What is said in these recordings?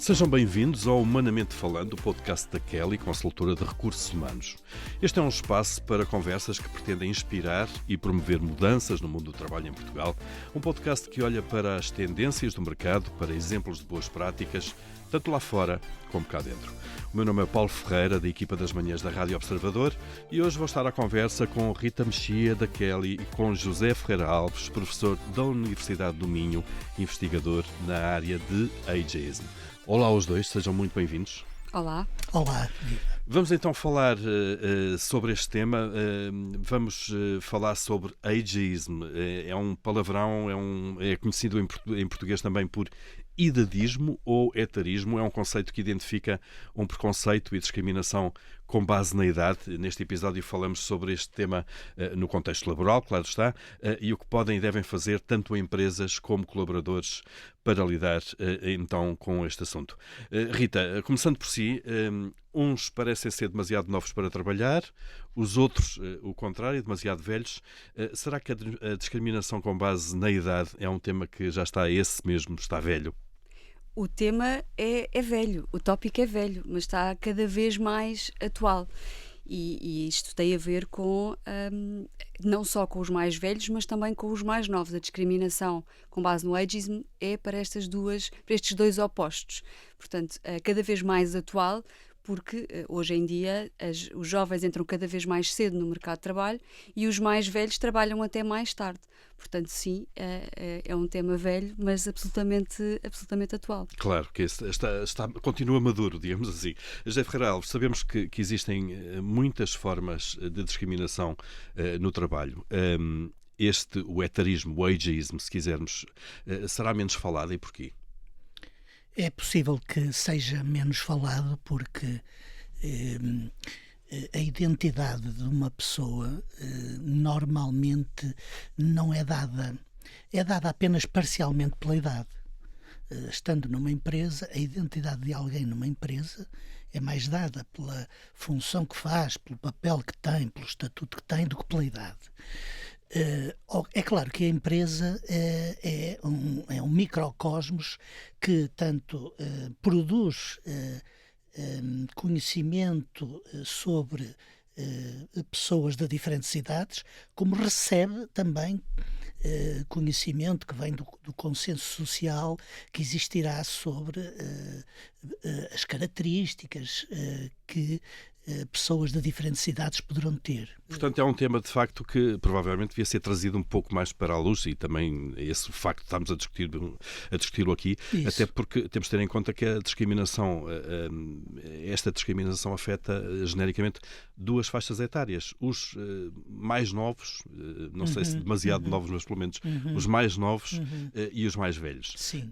Sejam bem-vindos ao Humanamente Falando, o podcast da Kelly, consultora de recursos humanos. Este é um espaço para conversas que pretendem inspirar e promover mudanças no mundo do trabalho em Portugal. Um podcast que olha para as tendências do mercado, para exemplos de boas práticas, tanto lá fora como cá dentro. O meu nome é Paulo Ferreira, da equipa das manhãs da Rádio Observador, e hoje vou estar à conversa com Rita Mexia, da Kelly, e com José Ferreira Alves, professor da Universidade do Minho, investigador na área de ageism. Olá aos dois, sejam muito bem-vindos. Olá. Olá. Vamos então falar sobre este tema. Vamos falar sobre ageism. É um palavrão, é conhecido em português também por idadismo ou etarismo. É um conceito que identifica um preconceito e discriminação com base na idade. Neste episódio falamos sobre este tema no contexto laboral, claro está, e o que podem e devem fazer tanto empresas como colaboradores para lidar então com este assunto. Rita, começando por si, uns parecem ser demasiado novos para trabalhar, os outros, o contrário, demasiado velhos. Será que a discriminação com base na idade é um tema que já está está velho? O tema é velho, o tópico é velho, mas está cada vez mais atual. E isto tem a ver com não só com os mais velhos, mas também com os mais novos. A discriminação com base no ageism é para estes dois opostos. Portanto, cada vez mais atual, porque hoje em dia os jovens entram cada vez mais cedo no mercado de trabalho e os mais velhos trabalham até mais tarde. Portanto, sim, é um tema velho, mas absolutamente atual. Claro, que continua maduro, digamos assim. José Ferreira Alves, sabemos que existem muitas formas de discriminação no trabalho. O etarismo, o ageism, se quisermos, será menos falado, e porquê? É possível que seja menos falado porque a identidade de uma pessoa normalmente não é dada apenas parcialmente pela idade. Estando numa empresa, a identidade de alguém numa empresa é mais dada pela função que faz, pelo papel que tem, pelo estatuto que tem, do que pela idade. É claro que a empresa é um microcosmos que tanto produz conhecimento sobre pessoas de diferentes idades, como recebe também conhecimento que vem do consenso social que existirá sobre as características que pessoas de diferentes idades poderão ter. Portanto, é um tema, de facto, que provavelmente devia ser trazido um pouco mais para a luz, e também esse facto estamos a discuti-lo aqui. Isso. Até porque temos de ter em conta que esta discriminação afeta genericamente duas faixas etárias. Os mais novos, não sei se demasiado novos, mas pelo menos os mais novos e os mais velhos. Sim.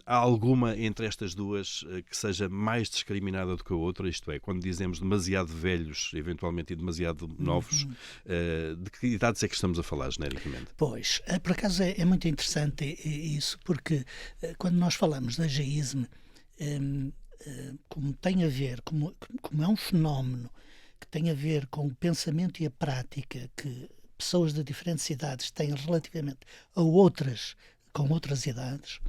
Há alguma entre estas duas que seja mais discriminada do que a outra? Isto é, quando dizemos demasiado velhos, eventualmente, e demasiado novos, de que idades é que estamos a falar, genericamente? Pois, por acaso é muito interessante isso, porque quando nós falamos de ageism, como tem a ver, como é um fenómeno que tem a ver com o pensamento e a prática que pessoas de diferentes idades têm relativamente a outras com outras idades,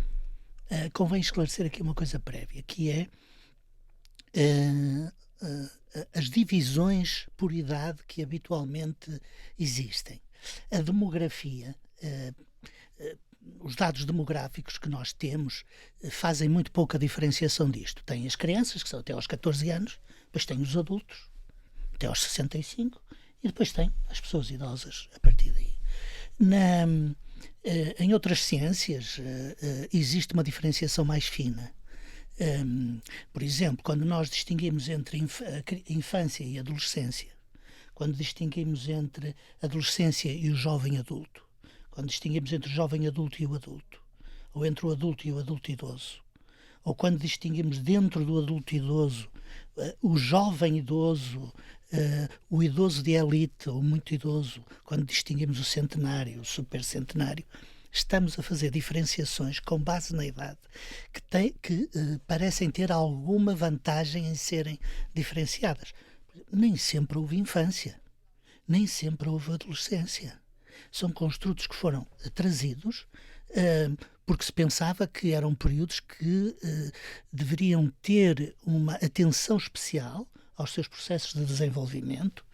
convém esclarecer aqui uma coisa prévia, que é as divisões por idade que habitualmente existem. A demografia, os dados demográficos que nós temos fazem muito pouca diferenciação disto. Tem as crianças, que são até aos 14 anos, depois tem os adultos, até aos 65, e depois tem as pessoas idosas a partir daí. Em outras ciências existe uma diferenciação mais fina. Por exemplo, quando nós distinguimos entre infância e adolescência, quando distinguimos entre a adolescência e o jovem adulto, quando distinguimos entre o jovem adulto e o adulto, ou entre o adulto e o adulto idoso, ou quando distinguimos dentro do adulto idoso o jovem idoso, o idoso de elite ou muito idoso, quando distinguimos o centenário, o supercentenário, estamos a fazer diferenciações com base na idade que parecem ter alguma vantagem em serem diferenciadas. Nem sempre houve infância, nem sempre houve adolescência. São construtos que foram trazidos porque se pensava que eram períodos que deveriam ter uma atenção especial aos seus processos de desenvolvimento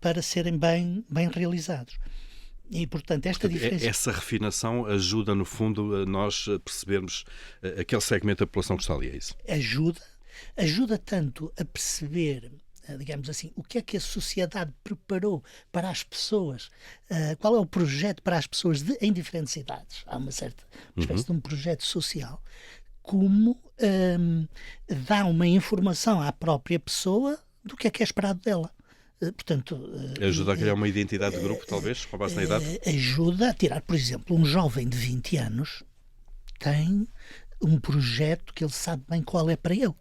para serem bem realizados. E, portanto, esta diferença... Essa refinação ajuda, no fundo, a nós percebermos aquele segmento da população que está ali, é isso? Ajuda tanto a perceber, digamos assim, o que é que a sociedade preparou para as pessoas, qual é o projeto para as pessoas em diferentes idades. Há uma espécie de um projeto social, como dá uma informação à própria pessoa do que é esperado dela. Portanto, ajuda a criar uma identidade de grupo, talvez, com base na idade? Ajuda a tirar, por exemplo, um jovem de 20 anos tem um projeto que ele sabe bem qual é para ele.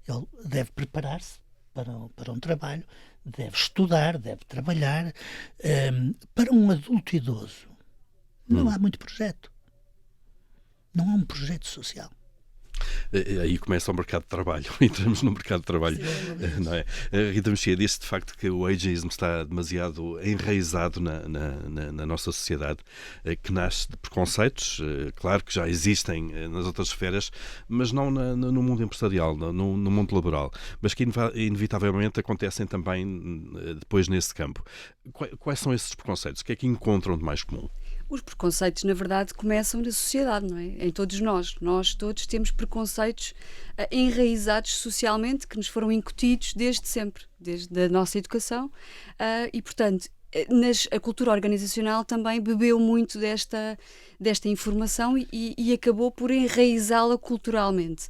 Ele deve preparar-se para um trabalho, deve estudar, deve trabalhar. Para um adulto idoso, não há muito projeto. Não há um projeto social. Aí começa o mercado de trabalho. Entramos no mercado de trabalho. Sim, não é? Rita Mexia disse de facto que o ageismo está demasiado enraizado na nossa sociedade, que nasce de preconceitos, claro que já existem nas outras esferas, mas não no mundo empresarial, no mundo laboral, mas que inevitavelmente acontecem também depois nesse campo. Quais são esses preconceitos? O que é que encontram de mais comum? Os preconceitos, na verdade, começam na sociedade, não é? Em todos nós. Nós todos temos preconceitos enraizados socialmente que nos foram incutidos desde sempre, desde a nossa educação. E, portanto, a cultura organizacional também bebeu muito desta informação e acabou por enraizá-la culturalmente.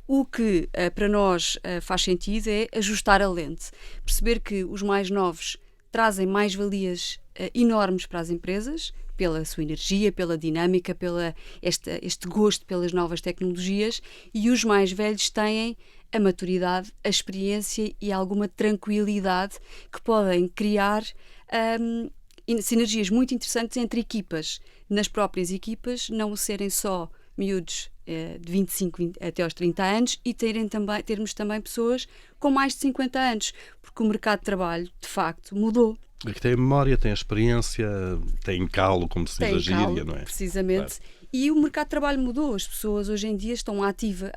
O que para nós faz sentido é ajustar a lente. Perceber que os mais novos trazem mais-valias enormes para as empresas, pela sua energia, pela dinâmica, este gosto pelas novas tecnologias, e os mais velhos têm a maturidade, a experiência e alguma tranquilidade que podem criar sinergias muito interessantes entre equipas, nas próprias equipas, não serem só miúdos de 25 até aos 30 anos e termos também pessoas com mais de 50 anos, porque o mercado de trabalho, de facto, mudou. Que tem a memória, tem a experiência, tem calo, como se diz a gíria, não é? Precisamente. Claro. E o mercado de trabalho mudou. As pessoas hoje em dia estão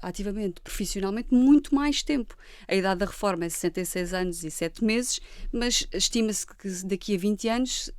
ativamente, profissionalmente, muito mais tempo. A idade da reforma é 66 anos e 7 meses, mas estima-se que daqui a 20 anos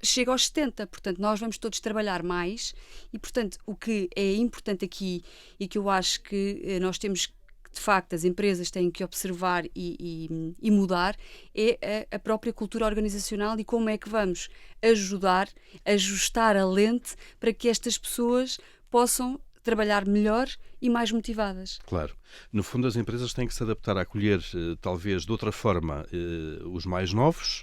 chega aos 70. Portanto, nós vamos todos trabalhar mais e, portanto, o que é importante aqui e que eu acho que nós temos que, de facto, as empresas têm que observar e mudar é a própria cultura organizacional e como é que vamos ajustar a lente para que estas pessoas possam trabalhar melhor e mais motivadas. Claro. No fundo, as empresas têm que se adaptar a acolher, talvez de outra forma, os mais novos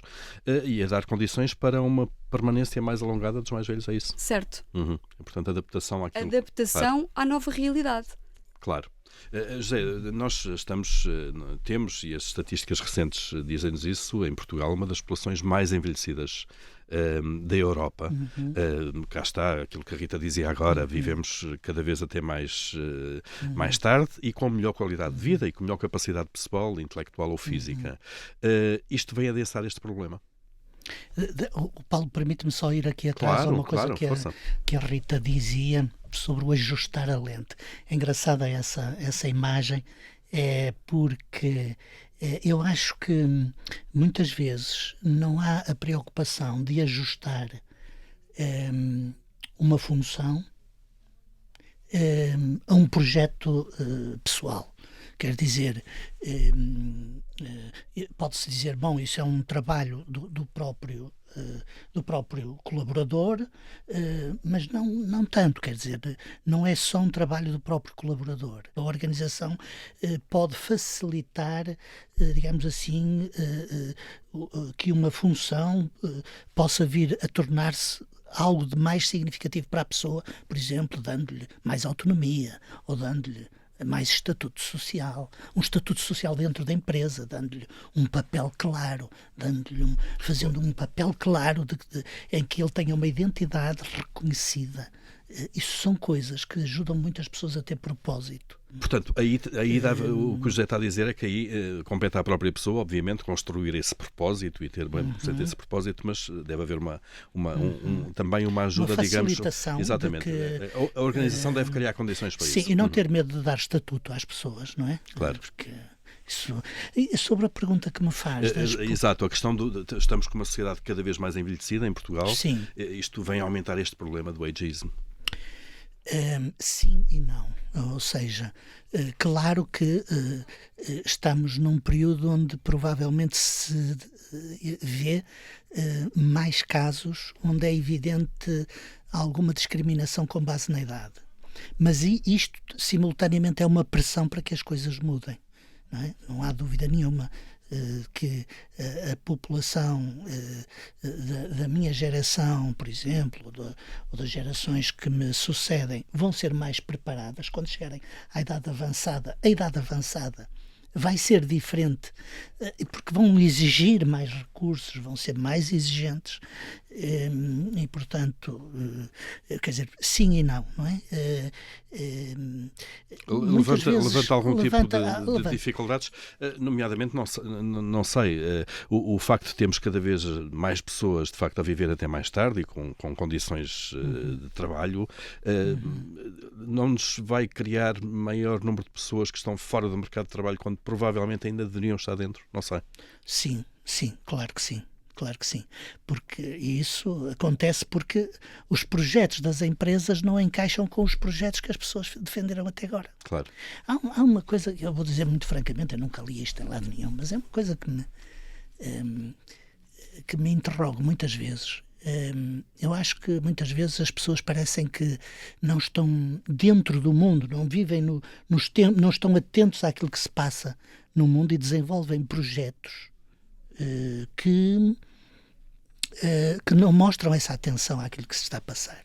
e a dar condições para uma permanência mais alongada dos mais velhos, é isso? Certo. Portanto, adaptação àquilo. Adaptação à nova realidade. Claro. José, nós temos, e as estatísticas recentes dizem-nos isso, em Portugal, uma das populações mais envelhecidas da Europa. Cá está aquilo que a Rita dizia agora, vivemos cada vez até mais tarde e com melhor qualidade de vida e com melhor capacidade pessoal, intelectual ou física. Isto vem adensar este problema. O Paulo, permite-me só ir aqui atrás a uma coisa que a Rita dizia sobre o ajustar a lente. É engraçada essa imagem, porque eu acho que muitas vezes não há a preocupação de ajustar uma função a um projeto pessoal. Quer dizer, pode-se dizer, bom, isso é um trabalho do próprio colaborador, mas não tanto, quer dizer, não é só um trabalho do próprio colaborador. A organização pode facilitar, digamos assim, que uma função possa vir a tornar-se algo de mais significativo para a pessoa, por exemplo, dando-lhe mais autonomia ou dando-lhe mais estatuto social, um estatuto social dentro da empresa, dando-lhe um papel claro, fazendo um papel claro em que ele tenha uma identidade reconhecida. Isso são coisas que ajudam muitas pessoas a ter propósito Portanto, aí o que o José está a dizer é que aí compete à própria pessoa, obviamente, construir esse propósito e ter bem presente esse propósito, mas deve haver também uma ajuda, uma digamos. facilitação. Exatamente. A organização deve criar condições para isso. Sim, e não ter medo de dar estatuto às pessoas, não é? Claro. Porque e sobre a pergunta que me faz. Exato, a questão estamos com uma sociedade cada vez mais envelhecida em Portugal. Sim. Isto vem a aumentar este problema do ageism. Sim e não. Ou seja, claro que estamos num período onde provavelmente se vê mais casos onde é evidente alguma discriminação com base na idade. Mas isto, simultaneamente, é uma pressão para que as coisas mudem. Não é? Não há dúvida nenhuma que a população da minha geração, por exemplo, ou das gerações que me sucedem, vão ser mais preparadas quando chegarem à idade avançada. A idade avançada vai ser diferente, porque vão exigir mais recursos, vão ser mais exigentes e, portanto, quer dizer, sim e não, não é? Levanta algum tipo de dificuldades, nomeadamente, não sei, o facto de termos cada vez mais pessoas, de facto, a viver até mais tarde e com condições de trabalho, não nos vai criar maior número de pessoas que estão fora do mercado de trabalho quando provavelmente ainda deveriam estar dentro? Não sei. Sim, claro que sim. Claro que sim, porque isso acontece porque os projetos das empresas não encaixam com os projetos que as pessoas defenderam até agora. Claro. Há uma coisa que eu vou dizer muito francamente, eu nunca li isto em lado nenhum, mas é uma coisa que me interrogo muitas vezes. Eu acho que muitas vezes as pessoas parecem que não estão dentro do mundo, não vivem não estão atentos àquilo que se passa no mundo e desenvolvem projetos que não mostram essa atenção àquilo que se está a passar,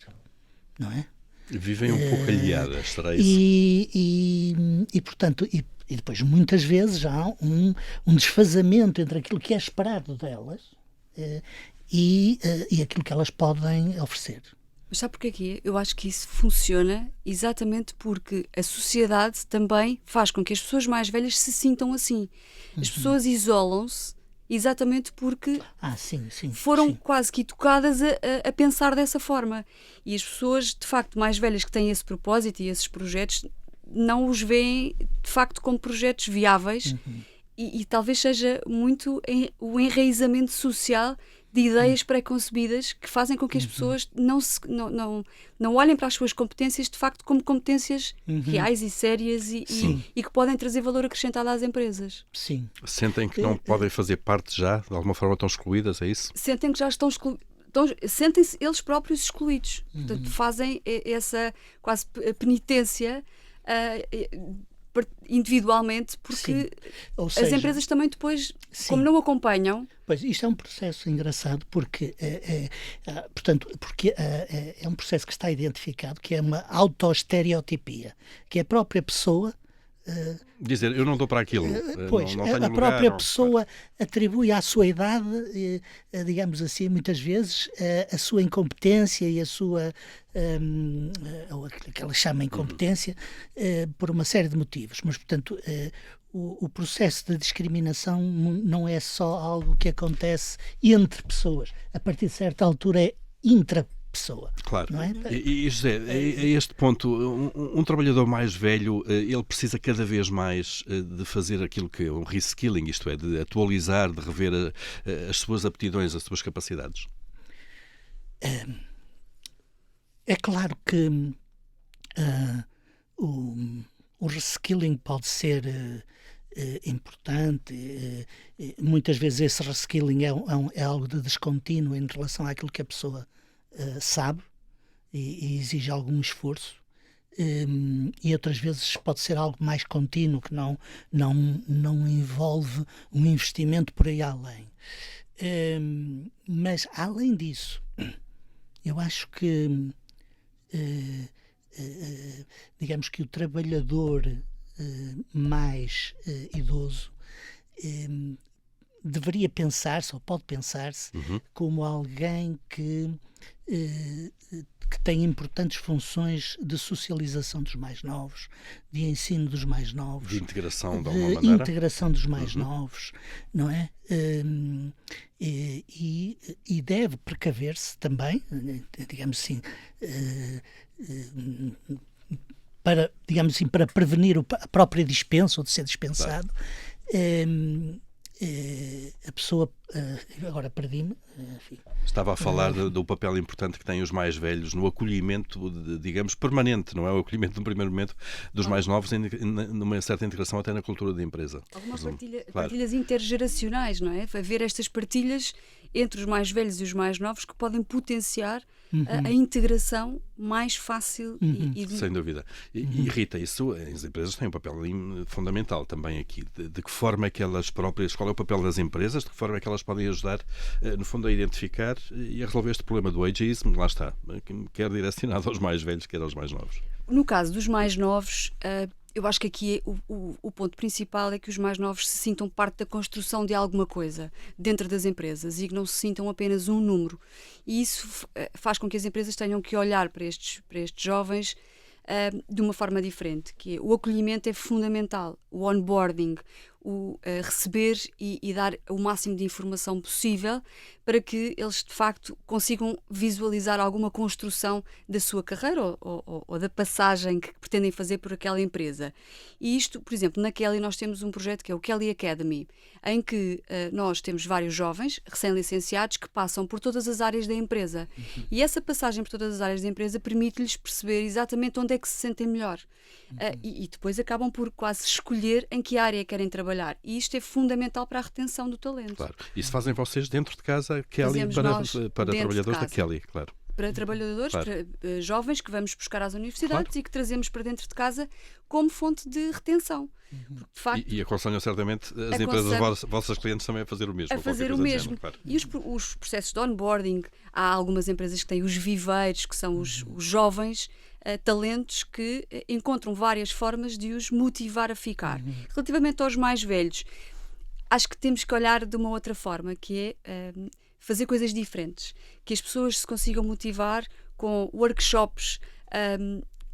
não é? Vivem um pouco alheadas, será isso? E portanto, e depois muitas vezes há um desfazamento entre aquilo que é esperado delas e aquilo que elas podem oferecer. Mas sabe porquê que é? Eu acho que isso funciona exatamente porque a sociedade também faz com que as pessoas mais velhas se sintam assim. As pessoas isolam-se exatamente porque foram quase que educadas a pensar dessa forma. E as pessoas, de facto, mais velhas que têm esse propósito e esses projetos, não os veem, de facto, como projetos viáveis e talvez seja muito o enraizamento social de ideias pré-concebidas que fazem com que as pessoas não olhem para as suas competências, de facto, como competências reais e sérias e que podem trazer valor acrescentado às empresas. Sim. Sentem que não podem fazer parte já, de alguma forma estão excluídas, é isso? Sentem que já estão excluídas. Sentem-se eles próprios excluídos. Portanto, fazem essa quase penitência individualmente, porque as empresas também depois, como não acompanham... Pois, isto é um processo engraçado porque, portanto, porque é um processo que está identificado, que é uma autoestereotipia, que é a própria pessoa... dizer, eu não dou para aquilo. Pois, não tenho a lugar, própria pessoa atribui à sua idade, digamos assim, muitas vezes, a sua incompetência e a sua, ou aquilo que ela chama incompetência, por uma série de motivos. Mas, portanto, o processo de discriminação não é só algo que acontece entre pessoas. A partir de certa altura é intrapessoa. Claro. Não é? E José, a este ponto, um trabalhador mais velho, ele precisa cada vez mais de fazer aquilo que é um reskilling, isto é, de atualizar, de rever as suas aptidões, as suas capacidades. É claro que o reskilling pode ser importante. Muitas vezes esse reskilling é algo de descontínuo em relação àquilo que a pessoa sabe e exige algum esforço, e outras vezes pode ser algo mais contínuo que não envolve um investimento por aí além. Mas além disso, eu acho que digamos que o trabalhador mais idoso deveria pensar-se, ou pode pensar-se, como alguém que que tem importantes funções de socialização dos mais novos, de ensino dos mais novos, de integração de alguma maneira. Integração dos mais novos, não é? E deve precaver-se também, digamos assim, para, digamos assim, para prevenir a própria dispensa ou de ser dispensado. A pessoa, agora perdi-me, enfim. Estava a falar do papel importante que têm os mais velhos no acolhimento, digamos, permanente, não é? O acolhimento no primeiro momento dos mais novos, numa certa integração até na cultura da empresa. Algumas partilhas intergeracionais, não é? Haver estas partilhas entre os mais velhos e os mais novos que podem potenciar a integração mais fácil. Sem dúvida. E Rita, isso, as empresas têm um papel fundamental também aqui. De que forma é que elas próprias, qual é o papel das empresas, de que forma é que elas podem ajudar, no fundo, a identificar e a resolver este problema do ageism, lá está, quer direcionado aos mais velhos, quer aos mais novos. No caso dos mais novos, eu acho que aqui o ponto principal é que os mais novos se sintam parte da construção de alguma coisa dentro das empresas e que não se sintam apenas um número. E isso faz com que as empresas tenham que olhar para estes jovens de uma forma diferente, que o acolhimento é fundamental, o onboarding, o receber e dar o máximo de informação possível para que eles de facto consigam visualizar alguma construção da sua carreira ou da passagem que pretendem fazer por aquela empresa. E isto, por exemplo, na Kelly nós temos um projeto que é o Kelly Academy, em que nós temos vários jovens recém-licenciados que passam por todas as áreas da empresa. E essa passagem por todas as áreas da empresa permite-lhes perceber exatamente onde é que se sentem melhor. E depois acabam por quase escolher em que área querem trabalhar. E isto é fundamental para a retenção do talento. Claro. Isso fazem vocês dentro de casa, Kelly, para trabalhadores da Kelly, claro. Para trabalhadores, claro. Para jovens que vamos buscar às universidades, claro. E que trazemos para dentro de casa como fonte de retenção. Porque, de facto, e aconselham certamente as empresas vossas clientes também a fazer o mesmo. A fazer o mesmo. Género, claro. E os processos de onboarding, há algumas empresas que têm os viveiros, que são os jovens talentos que encontram várias formas de os motivar a ficar. Relativamente aos mais velhos, acho que temos que olhar de uma outra forma, que é fazer coisas diferentes, que as pessoas se consigam motivar com workshops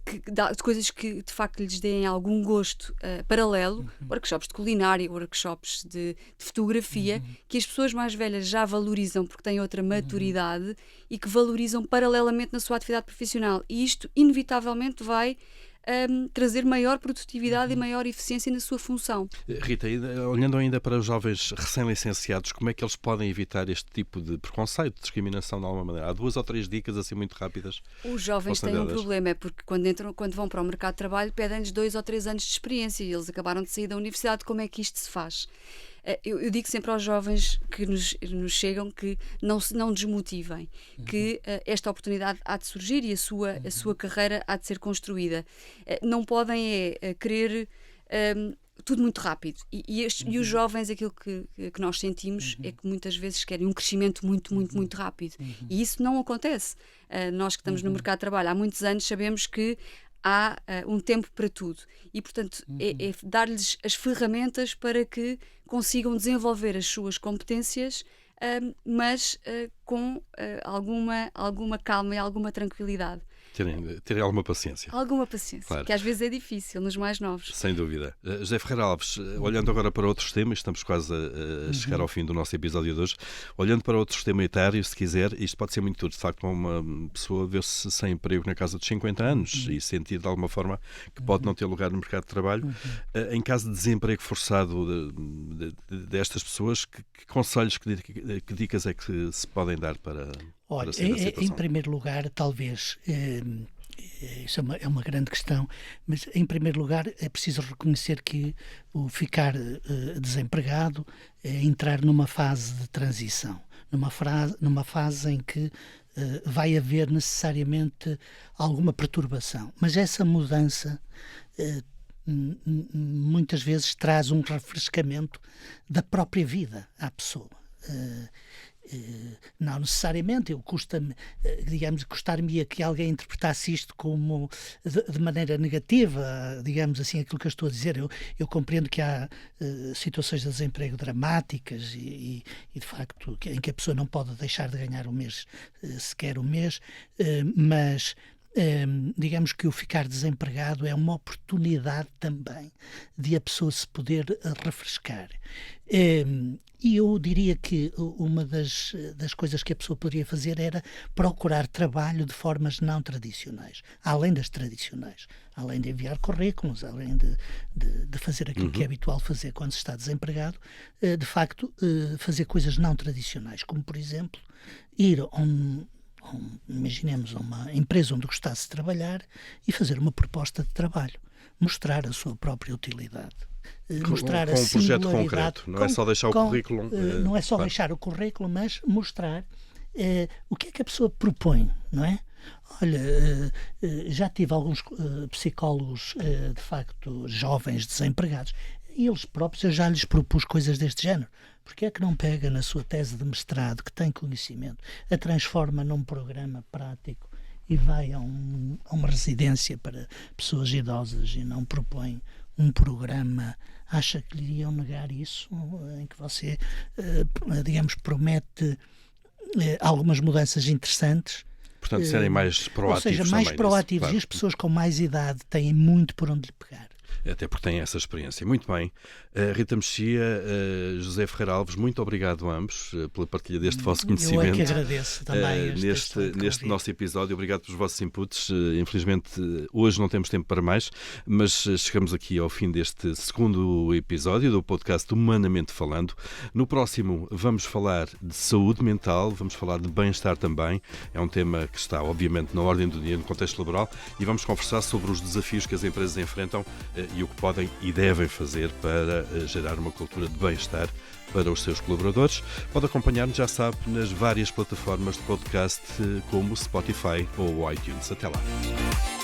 de coisas que de facto lhes deem algum gosto paralelo, workshops de culinária, workshops de fotografia, que as pessoas mais velhas já valorizam porque têm outra maturidade e que valorizam paralelamente na sua atividade profissional. E isto inevitavelmente vai trazer maior produtividade e maior eficiência na sua função. Rita, olhando ainda para os jovens recém-licenciados, como é que eles podem evitar este tipo de preconceito, de discriminação de alguma maneira? Há 2 ou 3 dicas assim muito rápidas. Os jovens têm um problema, é porque quando vão para o mercado de trabalho pedem-lhes 2 ou 3 anos de experiência e eles acabaram de sair da universidade. Como é que isto se faz? Eu digo sempre aos jovens que nos chegam que não desmotivem, que esta oportunidade há de surgir e a sua carreira há de ser construída. Não podem querer tudo muito rápido. E os jovens, aquilo que nós sentimos é que muitas vezes querem um crescimento muito, muito, muito rápido. E isso não acontece. Nós que estamos no mercado de trabalho há muitos anos sabemos que há um tempo para tudo e, portanto, é dar-lhes as ferramentas para que consigam desenvolver as suas competências, mas com alguma calma e alguma tranquilidade. Terem alguma paciência. Alguma paciência, claro. Que às vezes é difícil nos mais novos. Sem dúvida. José Ferreira Alves, olhando agora para outros temas, estamos quase a chegar ao fim do nosso episódio de hoje, olhando para outro sistema etário, se quiser, isto pode ser muito tudo. De facto, uma pessoa ver-se sem emprego na casa dos 50 anos e sentir de alguma forma que pode não ter lugar no mercado de trabalho. Em caso de desemprego forçado destas pessoas, que conselhos, que dicas é que se podem dar para... Olha, em primeiro lugar, talvez, isso é uma grande questão, mas em primeiro lugar é preciso reconhecer que o ficar desempregado é entrar numa fase de transição, numa fase em que vai haver necessariamente alguma perturbação, mas essa mudança muitas vezes traz um refrescamento da própria vida à pessoa. Não necessariamente, custar-me que alguém interpretasse isto como de maneira negativa, digamos assim, aquilo que eu estou a dizer. Eu compreendo que há situações de desemprego dramáticas e de facto em que a pessoa não pode deixar de ganhar um mês, sequer um mês, mas digamos que o ficar desempregado é uma oportunidade também de a pessoa se poder refrescar. E eu diria que uma das coisas que a pessoa poderia fazer era procurar trabalho de formas não tradicionais, além das tradicionais, além de enviar currículos, além de fazer aquilo que é habitual fazer quando se está desempregado, de facto fazer coisas não tradicionais, como por exemplo ir imaginemos uma empresa onde gostasse de trabalhar e fazer uma proposta de trabalho, mostrar a sua própria utilidade. Mostrar com um projeto concreto, não é só deixar o currículo. Não é só deixar o currículo, mas mostrar o que é que a pessoa propõe, não é? Olha, já tive alguns psicólogos, de facto, jovens desempregados, e eles próprios eu já lhes propus coisas deste género. Porque é que não pega na sua tese de mestrado, que tem conhecimento, a transforma num programa prático e vai a uma residência para pessoas idosas e não propõe um programa? Acha que lhe iam negar isso, em que você, digamos, promete algumas mudanças interessantes? Portanto, serem mais proativos. Ou seja, mais também proativos. Claro. E as pessoas com mais idade têm muito por onde lhe pegar. Até porque têm essa experiência. Muito bem. Rita Mexia, José Ferreira Alves, muito obrigado a ambos pela partilha deste vosso conhecimento. Eu é que agradeço também neste nosso episódio. Obrigado pelos vossos inputs. Infelizmente, hoje não temos tempo para mais, mas chegamos aqui ao fim deste segundo episódio do podcast Humanamente Falando. No próximo vamos falar de saúde mental, vamos falar de bem-estar também. É um tema que está, obviamente, na ordem do dia, no contexto laboral, e vamos conversar sobre os desafios que as empresas enfrentam e o que podem e devem fazer para gerar uma cultura de bem-estar para os seus colaboradores. Pode acompanhar-nos, já sabe, nas várias plataformas de podcast como Spotify ou iTunes. Até lá.